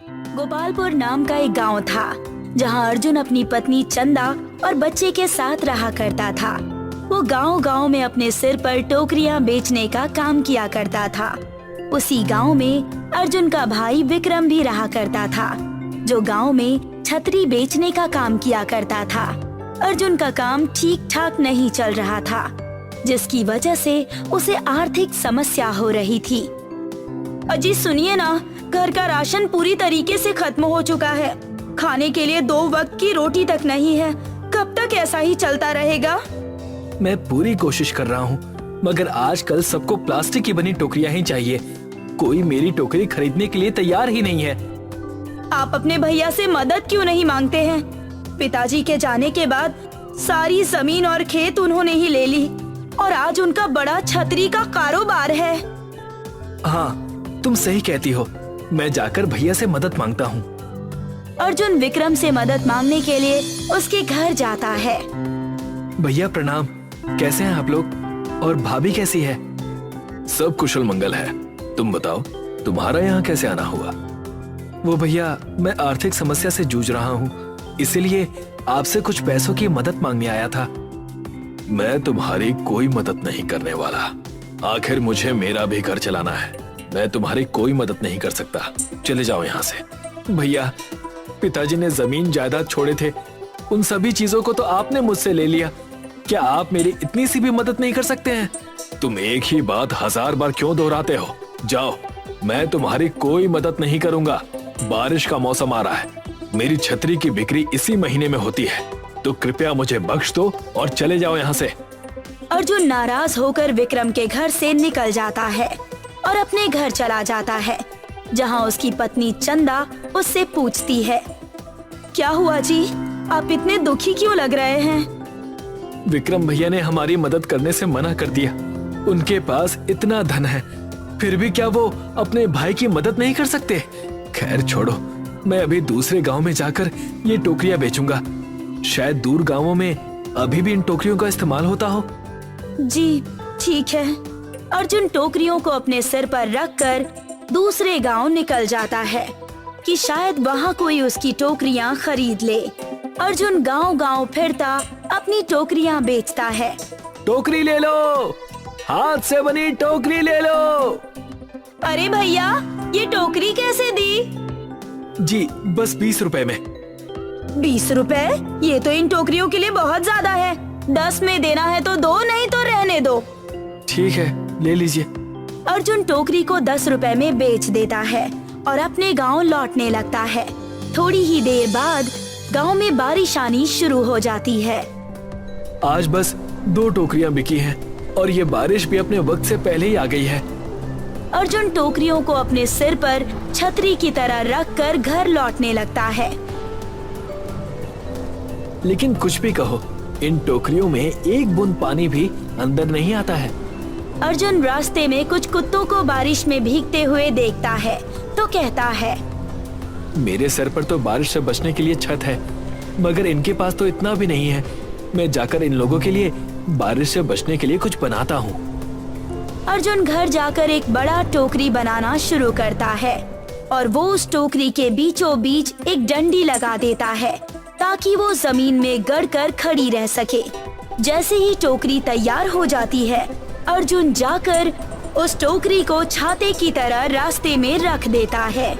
गोपालपुर नाम का एक गांव था जहां अर्जुन अपनी पत्नी चंदा और बच्चे के साथ रहा करता था। वो गांव-गांव में अपने सिर पर टोकरियां बेचने का काम किया करता था। उसी गांव में अर्जुन का भाई विक्रम भी रहा करता था, जो गांव में छतरी बेचने का काम किया करता था। अर्जुन का काम ठीक ठाक नहीं चल रहा था, जिसकी वजह से उसे आर्थिक समस्या हो रही थी। अजी सुनिए ना, घर का राशन पूरी तरीके से खत्म हो चुका है। खाने के लिए 2 वक्त की रोटी तक नहीं है। कब तक ऐसा ही चलता रहेगा? मैं पूरी कोशिश कर रहा हूँ, मगर आजकल सबको प्लास्टिक की बनी टोकरियाँ ही चाहिए। कोई मेरी टोकरी खरीदने के लिए तैयार ही नहीं है। आप अपने भैया से मदद क्यों नहीं मांगते हैं? पिताजी के जाने के बाद सारी जमीन और खेत उन्होंने ही ले ली और आज उनका बड़ा छतरी का कारोबार है। हाँ, तुम सही कहती हो। मैं जाकर भैया से मदद मांगता हूँ। अर्जुन विक्रम से मदद मांगने के लिए उसके घर जाता है। भैया प्रणाम, कैसे हैं आप लोग? और भाभी कैसी है? सब कुशल मंगल है। तुम बताओ, तुम्हारा यहाँ कैसे आना हुआ? वो भैया, मैं आर्थिक समस्या से जूझ रहा हूँ, इसीलिए आपसे कुछ पैसों की मदद मांगने आया था। मैं तुम्हारी कोई मदद नहीं करने वाला। आखिर मुझे मेरा भी घर चलाना है। मैं तुम्हारी कोई मदद नहीं कर सकता। चले जाओ यहाँ से। भैया, पिताजी ने जमीन जायदाद छोड़े थे, उन सभी चीजों को तो आपने मुझसे ले लिया। क्या आप मेरी इतनी सी भी मदद नहीं कर सकते हैं? तुम एक ही बात 1000 बार क्यों दोहराते हो? जाओ, मैं तुम्हारी कोई मदद नहीं करूंगा। बारिश का मौसम आ रहा है, मेरी छतरी की बिक्री इसी महीने में होती है, तो कृपया मुझे बख्श दो और चले जाओ यहाँ से। अर्जुन नाराज होकर विक्रम के घर से निकल जाता है और अपने घर चला जाता है, जहाँ उसकी पत्नी चंदा उससे पूछती है, क्या हुआ जी? आप इतने दुखी क्यों लग रहे हैं? विक्रम भैया ने हमारी मदद करने से मना कर दिया। उनके पास इतना धन है, फिर भी क्या वो अपने भाई की मदद नहीं कर सकते? खैर छोड़ो, मैं अभी दूसरे गांव में जाकर ये टोकरियां बेचूंगा। शायद दूर गांवों में अभी भी इन टोकरियों का इस्तेमाल होता हो। जी ठीक है। अर्जुन टोकरियों को अपने सिर पर रखकर दूसरे गांव निकल जाता है कि शायद वहां कोई उसकी टोकरियां खरीद ले। अर्जुन गांव-गांव फिरता अपनी टोकरियां बेचता है। टोकरी ले लो, हाथ से बनी टोकरी ले लो। अरे भैया, ये टोकरी कैसे दी? जी बस 20 रुपए में। 20 रुपए? ये तो इन टोकरियों के लिए बहुत ज्यादा है। 10 में देना है तो दो, नहीं तो रहने दो। ठीक है, ले लीजिए। अर्जुन टोकरी को 10 रुपए में बेच देता है और अपने गांव लौटने लगता है। थोड़ी ही देर बाद गांव में बारिश आनी शुरू हो जाती है। आज बस 2 टोकरियां बिकी हैं और ये बारिश भी अपने वक्त से पहले ही आ गई है। अर्जुन टोकरियों को अपने सिर पर छतरी की तरह रखकर घर लौटने लगता है। लेकिन कुछ भी कहो, इन टोकरियों में एक बूंद पानी भी अंदर नहीं आता है। अर्जुन रास्ते में कुछ कुत्तों को बारिश में भीगते हुए देखता है तो कहता है, मेरे सर पर तो बारिश से बचने के लिए छत है, मगर इनके पास तो इतना भी नहीं है। मैं जाकर इन लोगों के लिए बारिश से बचने के लिए कुछ बनाता हूँ। अर्जुन घर जाकर एक बड़ा टोकरी बनाना शुरू करता है और वो उस टोकरी के बीचों बीच एक डंडी लगा देता है ताकि वो जमीन में गड़कर खड़ी रह सके। जैसे ही टोकरी तैयार हो जाती है, अर्जुन जाकर उस टोकरी को छाते की तरह रास्ते में रख देता है।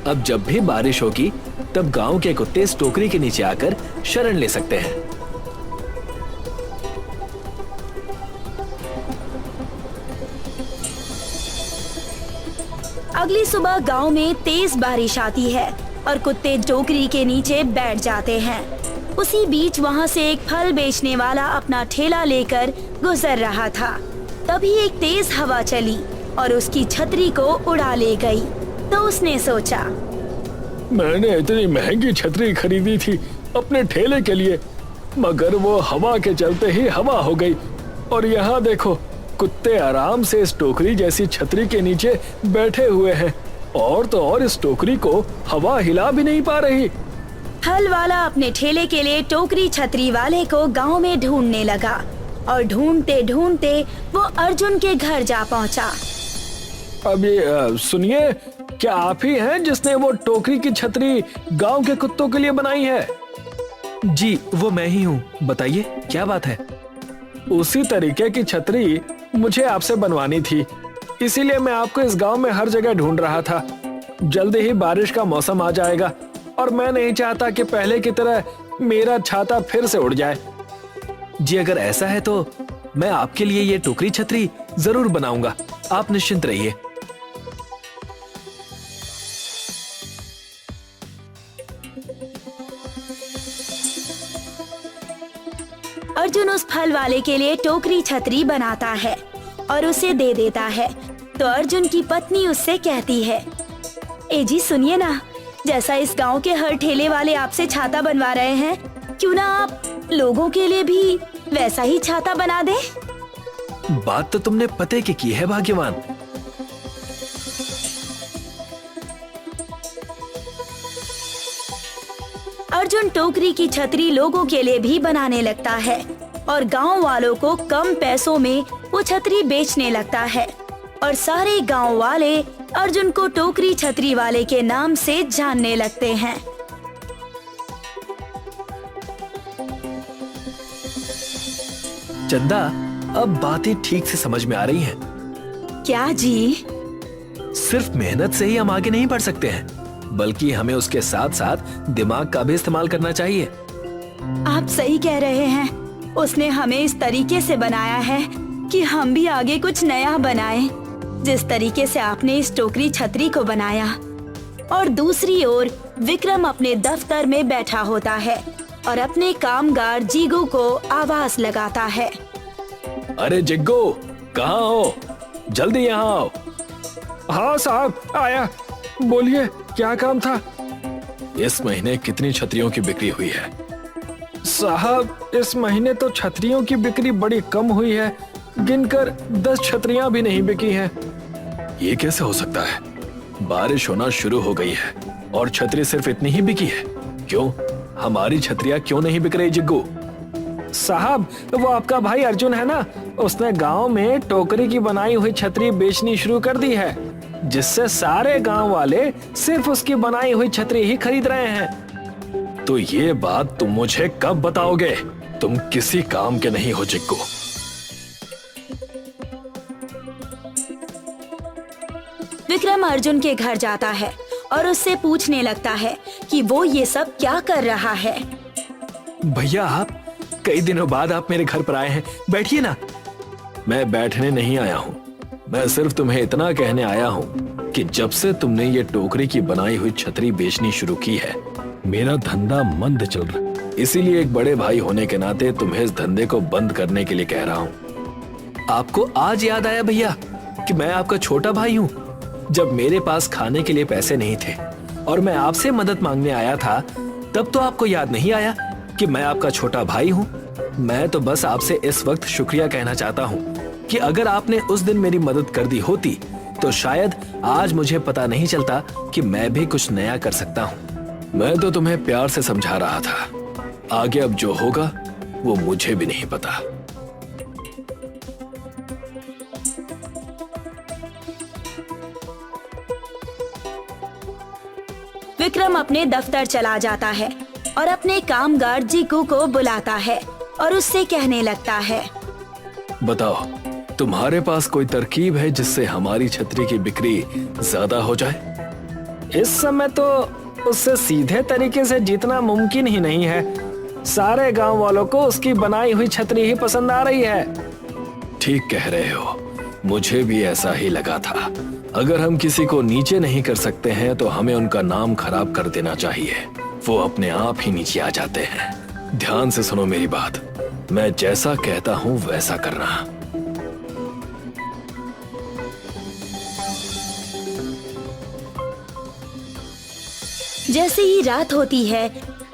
अब जब भी बारिश होगी, तब गांव के कुत्ते इस टोकरी के नीचे आकर शरण ले सकते हैं। अगली सुबह गांव में तेज बारिश आती है और कुत्ते टोकरी के नीचे बैठ जाते हैं। उसी बीच वहां से एक फल बेचने वाला अपना ठेला लेकर गुजर रहा था। तभी एक तेज हवा चली और उसकी छतरी को उड़ा ले गई। तो उसने सोचा, मैंने इतनी महंगी छतरी खरीदी थी अपने ठेले के लिए, मगर वो हवा के चलते ही हवा हो गई। और यहाँ देखो, कुत्ते आराम से इस टोकरी जैसी छतरी के नीचे बैठे हुए हैं और तो और इस टोकरी को हवा हिला भी नहीं पा रही। फल वाला अपने ठेले के लिए टोकरी छतरी वाले को गांव में ढूंढने लगा और ढूंढते ढूंढते वो अर्जुन के घर जा पहुंचा। अब ये सुनिए, क्या आप ही हैं जिसने वो टोकरी की छतरी गांव के कुत्तों के लिए बनाई है? जी वो मैं ही हूँ, बताइए क्या बात है? उसी तरीके की छतरी मुझे आपसे बनवानी थी, इसीलिए मैं आपको इस गांव में हर जगह ढूंढ रहा था। जल्दी ही बारिश का मौसम आ जाएगा और मैं नहीं चाहता कि पहले की तरह मेरा छाता फिर से उड़ जाए। जी अगर ऐसा है तो मैं आपके लिए ये टोकरी छतरी जरूर बनाऊंगा, आप निश्चिंत रहिए। अर्जुन उस फल वाले के लिए टोकरी छतरी बनाता है और उसे दे देता है। तो अर्जुन की पत्नी उससे कहती है, ए जी सुनिए ना, जैसा इस गांव के हर ठेले वाले आपसे छाता बनवा रहे हैं, क्यों ना आप लोगों के लिए भी वैसा ही छाता बना दें? बात तो तुमने पते की है भाग्यवान। अर्जुन टोकरी की छतरी लोगों के लिए भी बनाने लगता है और गांव वालों को कम पैसों में वो छतरी बेचने लगता है और सारे गांव वाले अर्जुन को टोकरी छतरी वाले के नाम से जानने लगते हैं। चंदा अब बातें ठीक से समझ में आ रही हैं। क्या जी? सिर्फ मेहनत से ही हम आगे नहीं बढ़ सकते हैं, बल्कि हमें उसके साथ साथ दिमाग का भी इस्तेमाल करना चाहिए। आप सही कह रहे हैं, उसने हमें इस तरीके से बनाया है कि हम भी आगे कुछ नया बनाएं, जिस तरीके से आपने इस टोकरी छतरी को बनाया। और दूसरी ओर विक्रम अपने दफ्तर में बैठा होता है और अपने कामगार जीगू को आवाज लगाता है, अरे जिग्गू कहाँ हो, जल्दी यहाँ आओ। हाँ साहब आया, बोलिए क्या काम था? इस महीने कितनी छतरियों की बिक्री हुई है? साहब इस महीने तो छतरियों की बिक्री बड़ी कम हुई है, गिनकर 10 छतरियां भी नहीं बिकी हैं। ये कैसे हो सकता है? बारिश होना शुरू हो गई है और छतरी सिर्फ इतनी ही बिकी है। क्यों, हमारी छतरियां क्यों नहीं बिक रही जिग्गू? साहब वो आपका भाई अर्जुन है ना, उसने गांव में टोकरी की बनाई हुई छतरी बेचनी शुरू कर दी है, जिससे सारे गांव वाले सिर्फ उसकी बनाई हुई छतरी ही खरीद रहे हैं। तो ये बात तुम मुझे कब बताओगे? तुम किसी काम के नहीं हो जिग्गू। विक्रम अर्जुन के घर जाता है और उससे पूछने लगता है कि वो ये सब क्या कर रहा है। भैया आप, कई दिनों बाद आप मेरे घर पर आए हैं, बैठिए ना। मैं बैठने नहीं आया हूँ, मैं सिर्फ तुम्हें इतना कहने आया हूँ कि जब से तुमने ये टोकरी की बनाई हुई छतरी बेचनी शुरू की है, मेरा धंधा मंद चल रहा। इसीलिए एक बड़े भाई होने के नाते तुम्हें इस धंधे को बंद करने के लिए कह रहा हूँ। आपको आज याद आया भैया कि मैं आपका छोटा भाई हूँ? जब मेरे पास खाने के लिए पैसे नहीं थे और मैं आपसे मदद मांगने आया था, तब तो आपको याद नहीं आया कि मैं आपका छोटा भाई हूँ। मैं तो बस आपसे इस वक्त शुक्रिया कहना चाहता हूँ कि अगर आपने उस दिन मेरी मदद कर दी होती तो शायद आज मुझे पता नहीं चलता कि मैं भी कुछ नया कर सकता हूँ। मैं तो तुम्हें प्यार से समझा रहा था, आगे अब जो होगा वो मुझे भी नहीं पता। विक्रम अपने दफ्तर चला जाता है और अपने कामगार जीकू को बुलाता है और उससे कहने लगता है, बताओ तुम्हारे पास कोई तरकीब है जिससे हमारी छतरी की बिक्री ज्यादा हो जाए? इस समय तो उससे सीधे तरीके से जीतना मुमकिन ही नहीं है। सारे गांव वालों को उसकी बनाई हुई छतरी ही पसंद आ रही है। ठीक कह रहे हो, मुझे भी ऐसा ही लगा था। अगर हम किसी को नीचे नहीं कर सकते हैं तो हमें उनका नाम खराब कर देना चाहिए, वो अपने आप ही नीचे आ जाते हैं। ध्यान से सुनो मेरी बात, मैं जैसा कहता हूँ वैसा करना। जैसे ही रात होती है,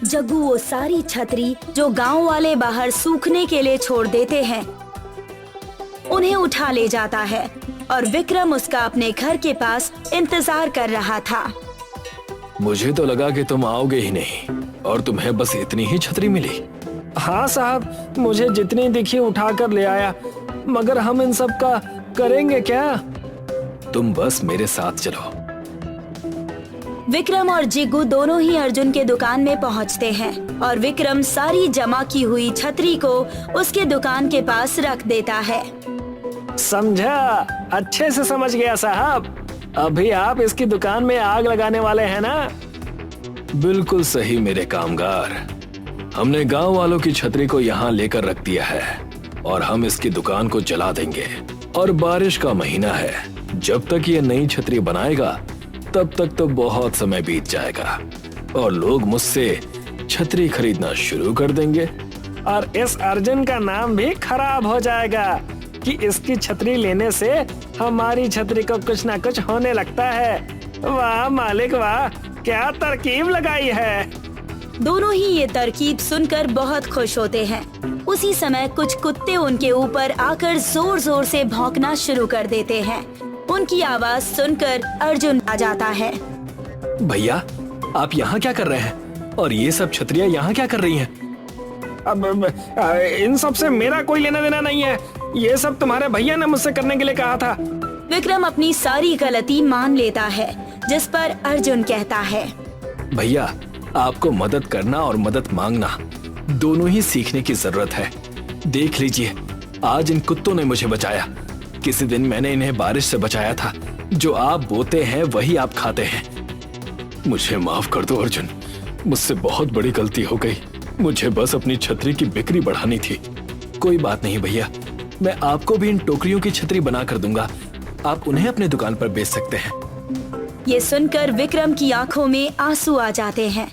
जग्गू वो सारी छतरी जो गांव वाले बाहर सूखने के लिए छोड़ देते हैं, उन्हें उठा ले जाता है और विक्रम उसका अपने घर के पास इंतजार कर रहा था। मुझे तो लगा कि तुम आओगे ही नहीं और तुम्हें बस इतनी ही छतरी मिली। हाँ साहब, मुझे जितनी दिखी उठा कर ले आया, मगर हम इन सब का करेंगे क्या? तुम बस मेरे साथ चलो। विक्रम और जिग्गू दोनों ही अर्जुन के दुकान में पहुंचते हैं और विक्रम सारी जमा की हुई छतरी को उसके दुकान के पास रख देता है। समझा, अच्छे से समझ गया साहब। अभी आप इसकी दुकान में आग लगाने वाले हैं ना? बिल्कुल सही मेरे कामगार। हमने गांव वालों की छतरी को यहाँ लेकर रख दिया है और हम इसकी दुकान को जला देंगे। और बारिश का महीना है, जब तक ये नई छतरी बनाएगा तब तक तो बहुत समय बीत जाएगा और लोग मुझसे छतरी खरीदना शुरू कर देंगे। और इस अर्जुन का नाम भी खराब हो जाएगा कि इसकी छतरी लेने से हमारी छतरी को कुछ ना कुछ होने लगता है। वाह मालिक वाह, क्या तरकीब लगाई है। दोनों ही ये तरकीब सुनकर बहुत खुश होते हैं। उसी समय कुछ कुत्ते उनके ऊपर आकर जोर जोर से भौंकना शुरू कर देते हैं। उनकी आवाज सुनकर अर्जुन आ जाता है। भैया, आप यहाँ क्या कर रहे हैं? और ये सब छतरियाँ यहाँ क्या कर रही हैं? अब इन सब से मेरा कोई लेना देना नहीं है। ये सब तुम्हारे भैया ने मुझसे करने के लिए कहा था। विक्रम अपनी सारी गलती मान लेता है, जिस पर अर्जुन कहता है, भैया, आपको मदद करना और मदद मांगना दोनों ही सीखने की जरूरत है। देख लीजिए, आज इन कुत्तों ने मुझे बचाया। किसी दिन मैंने इन्हें बारिश से बचाया था। जो आप बोते हैं वही आप खाते हैं। मुझे माफ कर दो अर्जुन, मुझसे बहुत बड़ी गलती हो गई। मुझे बस अपनी छतरी की बिक्री बढ़ानी थी। कोई बात नहीं भैया, मैं आपको भी इन टोकरियों की छतरी बना कर दूंगा। आप उन्हें अपने दुकान पर बेच सकते हैं। ये सुनकर विक्रम की आंखों में आंसू आ जाते हैं।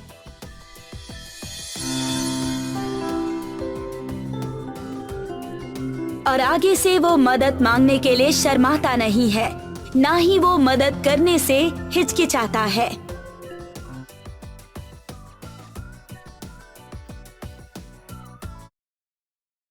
और आगे से वो मदद मांगने के लिए शर्माता नहीं है, ना ही वो मदद करने से हिचकिचाता है।